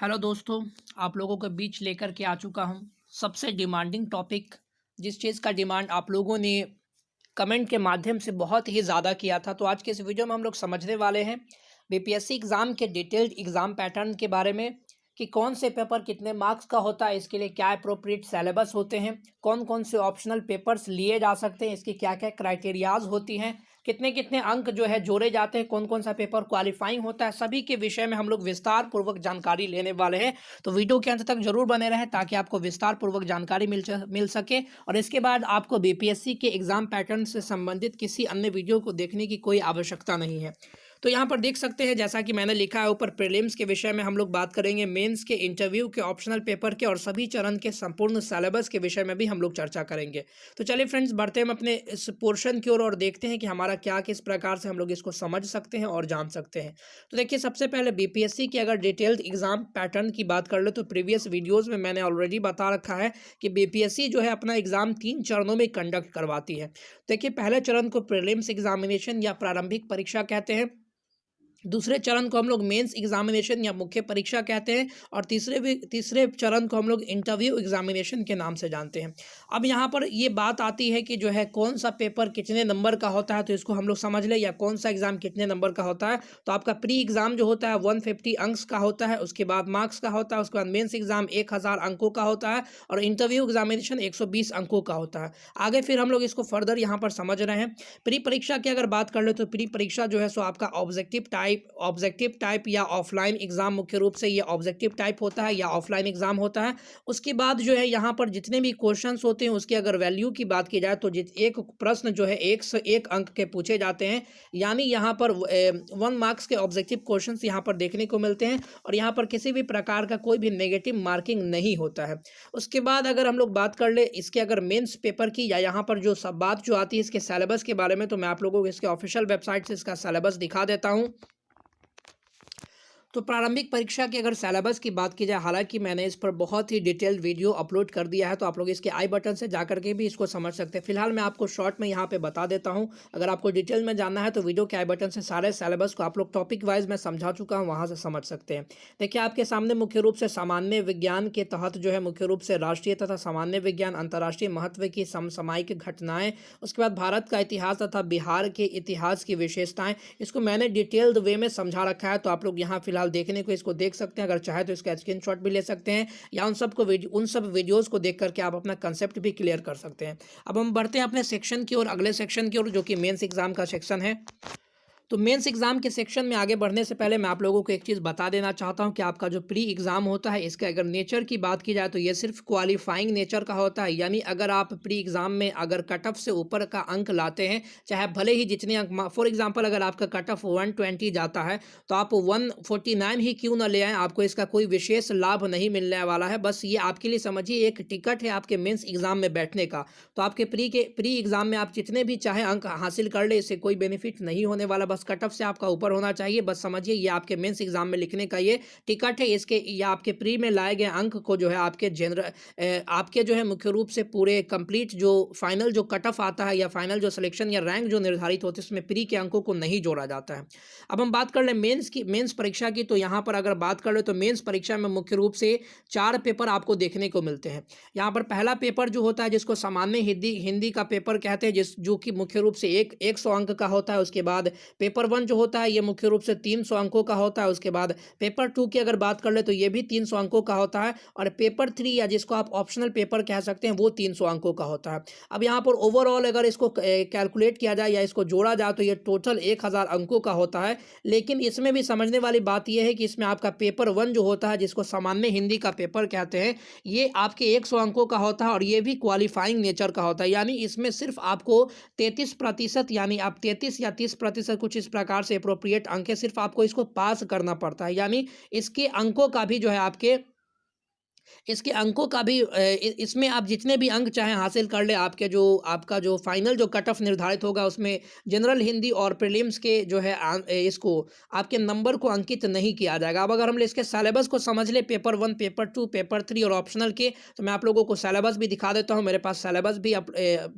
Hello दोस्तों, आप लोगों के बीच लेकर के आ चुका हूँ सबसे डिमांडिंग टॉपिक। जिस चीज़ का डिमांड आप लोगों ने कमेंट के माध्यम से बहुत ही ज़्यादा किया था। तो आज के इस वीडियो में हम लोग समझने वाले हैं बीपीएससी एग्ज़ाम के डिटेल्ड एग्ज़ाम पैटर्न के बारे में कि कौन से पेपर कितने मार्क्स का होता है, इसके लिए क्या अप्रोप्रिएट सिलेबस होते हैं, कौन कौन से ऑप्शनल पेपर्स लिए जा सकते हैं, इसकी क्या क्या क्राइटेरियाज होती हैं, कितने कितने अंक जो है जोड़े जाते हैं, कौन कौन सा पेपर क्वालिफाइंग होता है, सभी के विषय में हम लोग विस्तार पूर्वक जानकारी लेने वाले हैं। तो वीडियो के अंत तक जरूर बने रहें ताकि आपको विस्तार पूर्वक जानकारी मिल सके और इसके बाद आपको बीपीएससी के एग्जाम पैटर्न से संबंधित किसी अन्य वीडियो को देखने की कोई आवश्यकता नहीं है। तो यहाँ पर देख सकते हैं, जैसा कि मैंने लिखा है ऊपर, प्रीलिम्स के विषय में हम लोग बात करेंगे, मेंस के, इंटरव्यू के, ऑप्शनल पेपर के और सभी चरण के संपूर्ण सिलेबस के विषय में भी हम लोग चर्चा करेंगे। तो चलिए फ्रेंड्स, बढ़ते हैं हम अपने इस पोर्शन की ओर और देखते हैं कि हमारा क्या किस प्रकार से हम लोग इसको समझ सकते हैं और जान सकते हैं। तो देखिए, सबसे पहले बीपीएससी की अगर डिटेल्ड एग्जाम पैटर्न की बात कर ले तो प्रीवियस वीडियोज में मैंने ऑलरेडी बता रखा है कि बीपीएससी जो है अपना एग्जाम 3 चरणों में कंडक्ट करवाती है। देखिए, पहले चरण को प्रीलिम्स एग्जामिनेशन या प्रारंभिक परीक्षा कहते हैं, दूसरे चरण को हम लोग मेंस एग्जामिनेशन या मुख्य परीक्षा कहते हैं और तीसरे चरण को हम लोग इंटरव्यू एग्जामिनेशन के नाम से जानते हैं। अब यहाँ पर ये बात आती है कि जो है कौन सा पेपर कितने नंबर का होता है, तो इसको हम लोग समझ ले, या कौन सा एग्जाम कितने नंबर का होता है। तो आपका प्री एग्जाम जो होता है 150 अंक का होता है, उसके बाद मार्क्स का होता है, उसके बाद मेंस एग्जाम 1000 अंकों का होता है और इंटरव्यू एग्जामिनेशन 120 अंकों का होता है। आगे फिर हम लोग इसको फर्दर यहाँ पर समझ रहे हैं। प्री परीक्षा की अगर बात कर ले तो प्री परीक्षा जो है सो आपका ऑब्जेक्टिव टाइप या ऑफलाइन एग्जाम, मुख्य रूप से ये ऑब्जेक्टिव टाइप होता है या ऑफलाइन एग्जाम होता है। उसके बाद जो है यहाँ पर जितने भी क्वेश्चंस होते हैं उसकी अगर वैल्यू की बात की जाए तो एक प्रश्न जो है 1 अंक के पूछे जाते हैं, यानी यहाँ पर 1 मार्क्स के ऑब्जेक्टिव क्वेश्चन यहाँ पर देखने को मिलते हैं और यहाँ पर किसी भी प्रकार का कोई भी नेगेटिव मार्किंग नहीं होता है। उसके बाद अगर हम लोग बात कर ले इसके अगर मेंस पेपर की, या यहाँ पर जो सब बात जो आती है इसके सिलेबस के बारे में, तो मैं आप लोगों को इसके ऑफिशियल वेबसाइट से इसका सिलेबस दिखा देता हूँ। तो प्रारंभिक परीक्षा की अगर सिलेबस की बात की जाए, हालांकि मैंने इस पर बहुत ही डिटेल्ड वीडियो अपलोड कर दिया है, तो आप लोग इसके आई बटन से जाकर के भी इसको समझ सकते हैं। फिलहाल मैं आपको शॉर्ट में यहाँ पे बता देता हूँ। अगर आपको डिटेल में जानना है तो वीडियो के आई बटन से सारे सिलेबस को आप लोग टॉपिक वाइज मैं समझा चुका हूँ, वहाँ से समझ सकते हैं। देखिए, आपके सामने मुख्य रूप से सामान्य विज्ञान के तहत जो है मुख्य रूप से राष्ट्रीय तथा सामान्य विज्ञान, अंतर्राष्ट्रीय महत्व की समसामयिक घटनाएं, उसके बाद भारत का इतिहास तथा बिहार के इतिहास की विशेषताएं, इसको मैंने डिटेल्ड वे में समझा रखा है। तो आप लोग यहाँ फिलहाल देखने को इसको देख सकते हैं, अगर चाहे तो इसका स्क्रीनशॉट भी ले सकते हैं या उन सब वीडियोस को देख करके आप अपना कंसेप्ट भी क्लियर कर सकते हैं। अब हम बढ़ते हैं अपने सेक्शन की ओर, अगले सेक्शन की ओर, जो कि मेंस एग्जाम का सेक्शन है। तो मेंस एग्जाम के सेक्शन में आगे बढ़ने से पहले मैं आप लोगों को एक चीज़ बता देना चाहता हूं कि आपका जो प्री एग्जाम होता है इसका अगर नेचर की बात की जाए तो ये सिर्फ क्वालिफाइंग नेचर का होता है, यानी अगर आप प्री एग्जाम में अगर कट ऑफ से ऊपर का अंक लाते हैं, चाहे भले ही जितने अंक, फॉर एग्जाम्पल अगर आपका कट ऑफ 120 जाता है तो आप 149 ही क्यों ना ले आए, आपको इसका कोई विशेष लाभ नहीं मिलने वाला है। बस ये आपके लिए समझिए एक टिकट है आपके मेंस एग्जाम में बैठने का। तो आपके प्री एग्जाम में आप जितने भी चाहे अंक हासिल कर ले, इससे कोई बेनिफिट नहीं होने वाला, बस कट ऑफ से आपका ऊपर होना चाहिए। बस समझिए ये आपके मेंस एग्जाम में लिखने का ये टिकट है। इसके या आपके प्री में लाए गए अंक को जो है आपके जो है मुख्य रूप से पूरे कंप्लीट जो फाइनल जो कट ऑफ आता है या फाइनल जो सिलेक्शन या रैंक जो निर्धारित होती है उसमें प्री के अंकों को नहीं जोड़ा जाता है। अब हम बात कर ले मेंस परीक्षा की, तो यहाँ पर अगर बात कर ले तो मेंस परीक्षा में मुख्य रूप से 4 पेपर आपको देखने को मिलते हैं। यहाँ पर पहला पेपर जो होता है जिसको सामान्य हिंदी का पेपर कहते हैं, जो कि मुख्य रूप से 100 अंक का होता है। उसके बाद पेपर 1 जो होता है ये मुख्य रूप से 300 अंकों का होता है। उसके बाद पेपर 2 की अगर बात कर ले तो ये भी 300 अंकों का होता है और पेपर 3 या जिसको आप ऑप्शनल पेपर कह सकते हैं वो 300 अंकों का होता है। अब यहाँ पर ओवरऑल अगर इसको कैलकुलेट किया जाए या इसको जोड़ा जाए तो ये टोटल 1000 अंकों का होता है। लेकिन इसमें भी समझने वाली बात यह है कि इसमें आपका पेपर 1 जो होता है जिसको सामान्य हिंदी का पेपर कहते हैं, ये आपके 100 अंकों का होता है और ये भी क्वालिफाइंग नेचर का होता है, यानी इसमें सिर्फ आपको 33%, यानी आप 33 या 30% कुछ इस प्रकार से अप्रोप्रिएट अंक है, सिर्फ आपको इसको पास करना पड़ता है, यानी इसके अंकों का भी जो है आपके इसके अंकों का भी इसमें आप जितने भी अंक चाहें हासिल कर लें, आपका जो फाइनल जो कट ऑफ निर्धारित होगा उसमें जनरल हिंदी और प्रीलिम्स के जो है इसको आपके नंबर को अंकित नहीं किया जाएगा। अब अगर हम इसके सिलेबस को समझ लें, पेपर 1, पेपर 2, पेपर 3 और ऑप्शनल के, तो मैं आप लोगों को सिलेबस भी दिखा देता हूँ। मेरे पास सिलेबस भी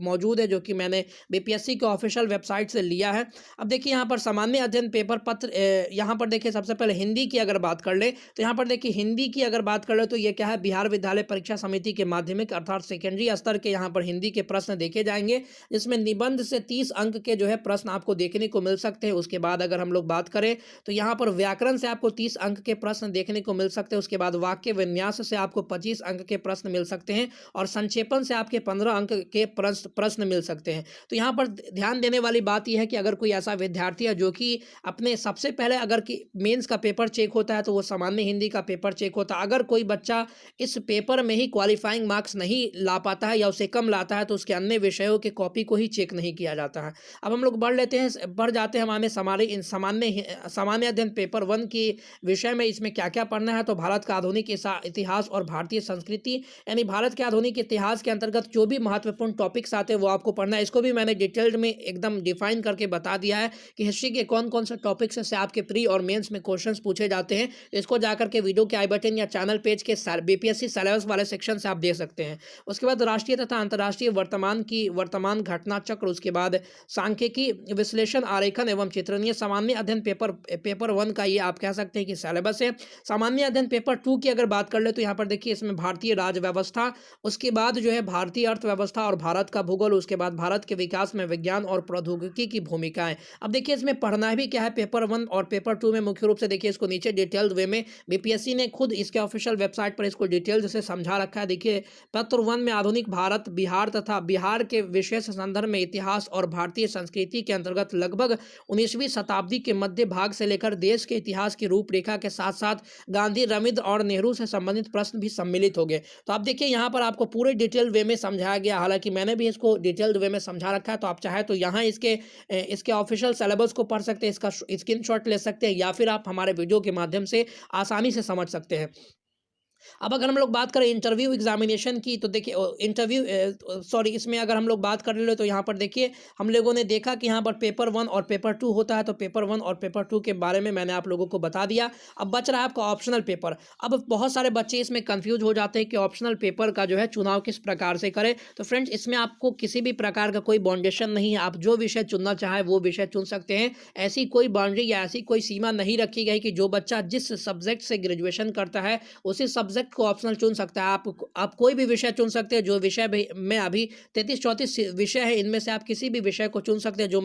मौजूद है, जो कि मैंने बीपीएससी के ऑफिशियल वेबसाइट से लिया है। अब देखिए यहाँ पर सामान्य अध्ययन पेपर पत्र, यहाँ पर देखिए सबसे पहले हिंदी की अगर बात कर ले, तो यहाँ पर देखिए हिंदी की अगर बात कर ले तो ये क्या है, बिहार विद्यालय परीक्षा समिति के माध्यमिक अर्थात सेकेंडरी स्तर के यहाँ पर हिंदी के प्रश्न देखे जाएंगे, जिसमें निबंध से 30 अंक के जो है प्रश्न आपको देखने को मिल सकते हैं। उसके बाद अगर हम लोग बात करें तो यहाँ पर व्याकरण से आपको 30 अंक के प्रश्न देखने को मिल सकते हैं। उसके बाद वाक्य विन्यास से आपको 25 अंक के प्रश्न मिल सकते हैं और संक्षेपण से आपके 15 अंक के प्रश्न मिल सकते हैं। तो यहाँ पर ध्यान देने वाली बात यह है कि अगर कोई ऐसा विद्यार्थी है जो कि अपने सबसे पहले अगर कि मेंस का पेपर चेक होता है तो वो सामान्य हिंदी का पेपर चेक होता है। अगर कोई बच्चा इस पेपर में ही क्वालिफाइंग मार्क्स नहीं ला पाता है या उसे कम लाता है तो उसके अन्य विषयों के कॉपी को ही चेक नहीं किया जाता है। अब हम लोग बढ़ जाते हैं हमारे सामान्य अध्ययन पेपर 1 की विषय में। इसमें क्या क्या पढ़ना है, तो भारत का आधुनिक इतिहास और भारतीय संस्कृति, यानी भारत के आधुनिक इतिहास के अंतर्गत जो भी महत्वपूर्ण टॉपिक्स आते हैं वो आपको पढ़ना है। इसको भी मैंने डिटेल्ड में एकदम डिफाइन करके बता दिया है कि हिस्ट्री के कौन कौन से टॉपिक्स से आपके प्री और मेंस में क्वेश्चंस पूछे जाते हैं। इसको जाकर के वीडियो के आई बटन या चैनल पेज के बीपीएससी सिलेबस वाले सेक्शन से आप देख सकते हैं। उसके बाद राष्ट्रीय तथा अंतर्राष्ट्रीय वर्तमान घटना चक्र, उसके बाद सांख्यिकी विश्लेषण आरेखन एवं चित्रण, ये सामान्य अध्ययन पेपर 1 का ये आप कह सकते हैं कि सिलेबस है। सामान्य अध्ययन पेपर 2 की अगर बात कर ले तो यहाँ पर देखिए इसमें भारतीय राज्य व्यवस्था, उसके बाद जो है भारतीय अर्थव्यवस्था और भारत का भूगोल, उसके बाद भारत के विकास में विज्ञान और प्रौद्योगिकी की भूमिकाएं। अब देखिए इसमें पढ़ना भी क्या है, पेपर 1 और पेपर 2 में मुख्य रूप से देखिए इसको नीचे डिटेल्ड वे में बीपीएससी ने खुद इसके ऑफिशियल वेबसाइट पर इसको डिटेल्ड से समझा रखा है। देखिए पेपर 1 में आधुनिक भारत, बिहार तथा बिहार के विशेष संदर्भ में इतिहास और भारतीय संस्कृति के अंतर्गत लगभग 19वीं शताब्दी के मध्य भाग से लेकर देश के इतिहास की रूपरेखा के साथ साथ गांधी, रविंद्र और नेहरू से संबंधित प्रश्न भी सम्मिलित हो गए। तो आप देखिए यहाँ पर आपको पूरे डिटेल वे में समझाया गया, हालांकि मैंने भी इसको डिटेल्ड वे में समझा रखा है। तो आप चाहे तो यहाँ इसके ऑफिशियल सिलेबस को पढ़ सकते हैं, इसका स्क्रीनशॉट ले सकते हैं, या फिर आप हमारे वीडियो के माध्यम से आसानी से समझ सकते हैं। अब अगर हम लोग बात करें इंटरव्यू एग्जामिनेशन की, तो देखिए इसमें अगर हम लोग बात कर ले तो यहाँ पर देखिए हम लोगों ने देखा कि यहाँ पर पेपर 1 और पेपर 2 होता है। तो पेपर 1 और पेपर 2 के बारे में मैंने आप लोगों को बता दिया। अब बच रहा है आपका ऑप्शनल पेपर। अब बहुत सारे बच्चे इसमें कंफ्यूज हो जाते हैं कि ऑप्शनल पेपर का जो है चुनाव किस प्रकार से करें। तो फ्रेंड्स, इसमें आपको किसी भी प्रकार का कोई बाउंडेशन नहीं है, आप जो विषय चुनना चाहें वो विषय चुन सकते हैं। ऐसी कोई बाउंड्री या ऐसी कोई सीमा नहीं रखी गई कि जो बच्चा जिस सब्जेक्ट से ग्रेजुएशन करता है उसी सब्जेक्ट को ऑप्शनल चुन सकता है। आप कोई भी विषय चुन सकते हैं। जो विषय में अभी 33-34 विषय है, इनमें से आप किसी भी विषय को चुन सकते हैं जो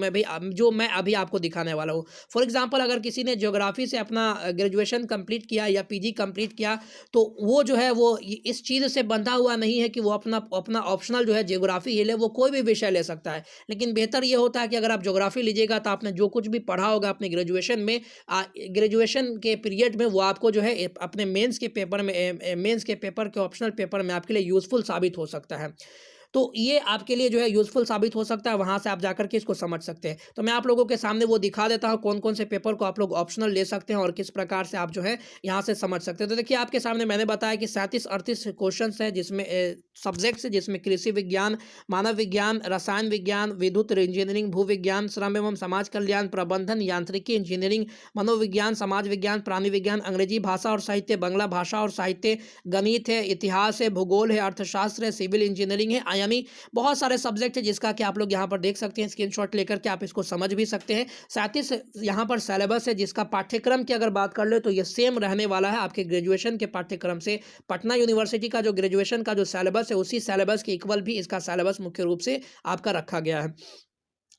मैं अभी आपको दिखाने वाला हूँ। फॉर एग्जांपल, अगर किसी ने ज्योग्राफी से अपना ग्रेजुएशन कंप्लीट किया या पीजी कंप्लीट किया, तो वो जो है वो इस चीज़ से बंधा हुआ नहीं है कि वो अपना ऑप्शनल जो है ज्योग्राफी ही ले, वो कोई भी विषय ले सकता है। लेकिन बेहतर ये होता है कि अगर आप ज्योग्राफी लीजिएगा तो आपने जो कुछ भी पढ़ा होगा अपने ग्रेजुएशन में, ग्रेजुएशन के पीरियड में, वो आपको जो है अपने मेंस के पेपर के ऑप्शनल पेपर में आपके लिए यूजफुल साबित हो सकता है। तो ये आपके लिए जो है यूजफुल साबित हो सकता है, वहाँ से आप जाकर के इसको समझ सकते हैं। तो मैं आप लोगों के सामने वो दिखा देता हूँ कौन कौन से पेपर को आप लोग ऑप्शनल ले सकते हैं और किस प्रकार से आप जो है यहाँ से समझ सकते हैं। तो देखिए आपके सामने मैंने बताया कि 37-38 क्वेश्चन है, जिसमें सब्जेक्ट्स है, जिसमें कृषि विज्ञान, मानव विज्ञान, रसायन विज्ञान, विद्युत इंजीनियरिंग, भू विज्ञान, श्रम एवं समाज कल्याण, प्रबंधन, यांत्रिकी, इंजीनियरिंग, मनोविज्ञान, समाज विज्ञान, प्राणी विज्ञान, अंग्रेजी भाषा और साहित्य, बांग्ला भाषा और साहित्य, गणित है, इतिहास है, भूगोल है, अर्थशास्त्र है, सिविल इंजीनियरिंग है, यानी बहुत सारे सब्जेक्ट है जिसका कि आप लोग यहाँ पर देख सकते हैं। स्क्रीनशॉट लेकर के आप इसको समझ भी सकते हैं। साथ ही यहाँ पर सिलेबस है, जिसका पाठ्यक्रम की अगर बात कर ले तो ये सेम रहने वाला है आपके ग्रेजुएशन के पाठ्यक्रम से। पटना यूनिवर्सिटी का जो ग्रेजुएशन का जो सिलेबस है, उसी सिलेबस के इक्वल भी इसका सिलेबस मुख्य रूप से आपका रखा गया है।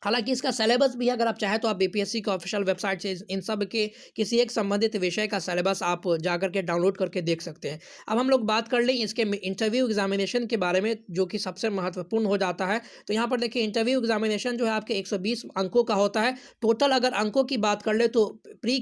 हालांकि इसका सिलेबस भी अगर आप चाहें तो आप बीपीएससी के ऑफिशियल वेबसाइट से इन सब के किसी एक संबंधित विषय का सिलेबस आप जाकर के डाउनलोड करके देख सकते हैं। अब हम लोग बात कर लें इसके इंटरव्यू एग्जामिनेशन के बारे में, जो कि सबसे महत्वपूर्ण हो जाता है। तो यहाँ पर देखिए इंटरव्यू एग्जामिनेशन जो है आपके 120 अंकों का होता है। टोटल अगर अंकों की बात कर ले तो प्री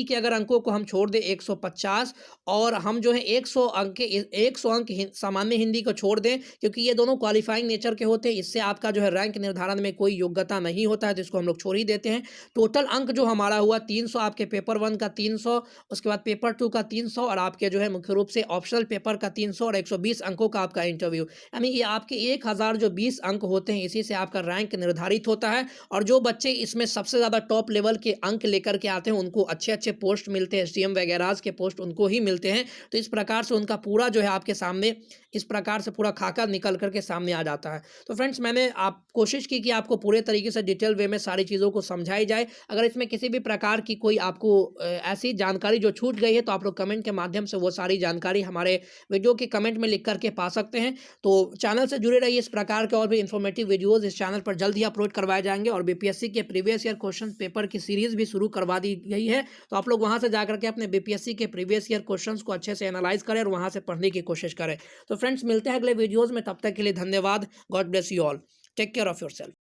के अगर अंकों को हम छोड़ दें 150, और हम जो है 100 अंक सामान्य हिंदी को छोड़ दें, क्योंकि ये दोनों क्वालिफाइंग नेचर के होते हैं। इससे आपका जो है रैंक निर्धारण में कोई योग्यता पता नहीं होता है तो इसको हम लोग छोड़ ही देते हैं। टोटल अंक जो हमारा हुआ 300, आपके पेपर 1 का 300, उसके बाद पेपर 2 का 300 और आपके जो है मुख्य रूप से ऑप्शनल पेपर का 300 और 120 अंकों का आपका इंटरव्यू। यानी ये आपके 1000 जो 20 अंक होते हैं, इसी से आपका रैंक निर्धारित होता है। और जो बच्चे इसमें सबसे ज़्यादा टॉप लेवल के अंक लेकर के आते हैं, उनको अच्छे-अच्छे पोस्ट मिलते हैं, एसडीएम वगैरह के पोस्ट उनको ही मिलते हैं। तो इस प्रकार से उनका पूरा जो है आपके सामने इस प्रकार से पूरा खाका निकल कर के सामने आ जाता है। तो फ्रेंड्स, मैंने आप कोशिश की कि आपको पूरे तरीके से डिटेल वे में सारी चीज़ों को समझाई जाए। अगर इसमें किसी भी प्रकार की कोई आपको ऐसी जानकारी जो छूट गई है, तो आप लोग कमेंट के माध्यम से वो सारी जानकारी हमारे वीडियो के कमेंट में लिख कर के पा सकते हैं। तो चैनल से जुड़े रहिए, इस प्रकार के और भी इन्फॉर्मेटिव वीडियोज़ इस चैनल पर जल्द ही अपलोड करवाए जाएँगे। और बीपीएससी के प्रीवियस ईयर क्वेश्चन पेपर की सीरीज़ भी शुरू करवा दी गई है। तो आप लोग वहाँ से जाकर के अपने बीपीएससी के प्रीवियस ईयर क्वेश्चंस को अच्छे से एनालाइज़ करें और वहाँ से पढ़ने की कोशिश करें। तो फ्रेंड्स, मिलते हैं अगले वीडियोज़ में, तब तक के लिए धन्यवाद। God bless you all. Take care of yourself.